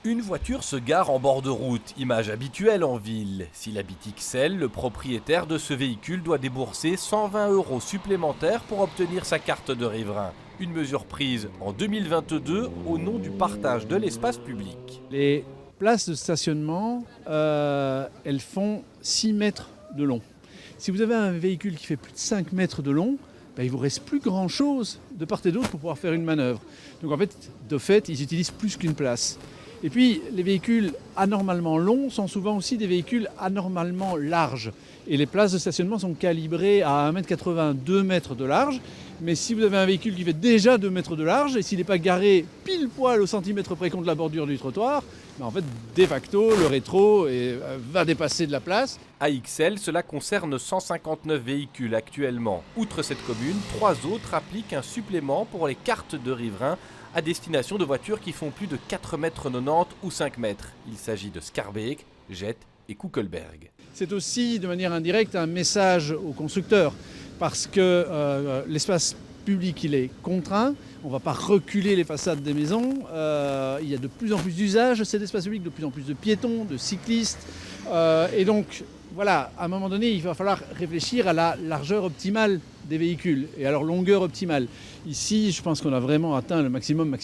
Une voiture se gare en bord de route, image habituelle en ville. S'il habite XL, le propriétaire de ce véhicule doit débourser 120 € supplémentaires pour obtenir sa carte de riverain. Une mesure prise en 2022 au nom du partage de l'espace public. Les places de stationnement, elles font 6 mètres de long. Si vous avez un véhicule qui fait plus de 5 mètres de long, il ne vous reste plus grand-chose de part et d'autre pour pouvoir faire une manœuvre. Donc en fait, de fait, ils utilisent plus qu'une place. Et puis, les véhicules anormalement longs sont souvent aussi des véhicules anormalement larges. Et les places de stationnement sont calibrées à 1,80 m, 2 mètres de large. Mais si vous avez un véhicule qui fait déjà 2 mètres de large, et s'il n'est pas garé pile poil au centimètre près contre la bordure du trottoir, en fait, de facto, le rétro va dépasser de la place. À XL, cela concerne 159 véhicules actuellement. Outre cette commune, 3 autres appliquent un supplément pour les cartes de riverains à destination de voitures qui font plus de 4,90 m ou 5 mètres. Il s'agit de Scarbeek, Jet et Kuckelberg. C'est aussi de manière indirecte un message aux constructeurs parce que l'espace public il est contraint, on ne va pas reculer les façades des maisons, il y a de plus en plus d'usages de cet espace public, de plus en plus de piétons, de cyclistes et donc voilà, à un moment donné il va falloir réfléchir à la largeur optimale des véhicules et à leur longueur optimale. Ici je pense qu'on a vraiment atteint le maximum.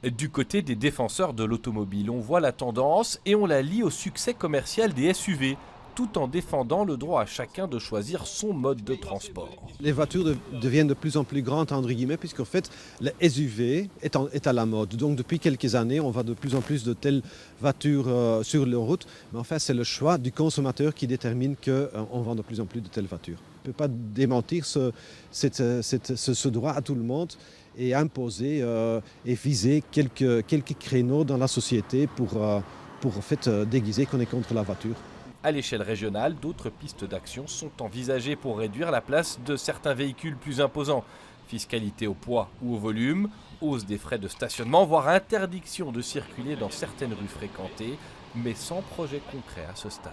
Du côté des défenseurs de l'automobile, on voit la tendance et on la lie au succès commercial des SUV, tout en défendant le droit à chacun de choisir son mode de transport. Les voitures deviennent de plus en plus grandes, entre guillemets, puisqu'en fait, le SUV est à la mode. Donc depuis quelques années, on voit de plus en plus de telles voitures sur les routes. Mais enfin, c'est le choix du consommateur qui détermine qu'on vend de plus en plus de telles voitures. On ne peut pas démentir ce droit à tout le monde et imposer et viser quelques créneaux dans la société pour en fait, déguiser qu'on est contre la voiture. À l'échelle régionale, d'autres pistes d'action sont envisagées pour réduire la place de certains véhicules plus imposants. Fiscalité au poids ou au volume, hausse des frais de stationnement, voire interdiction de circuler dans certaines rues fréquentées, mais sans projet concret à ce stade.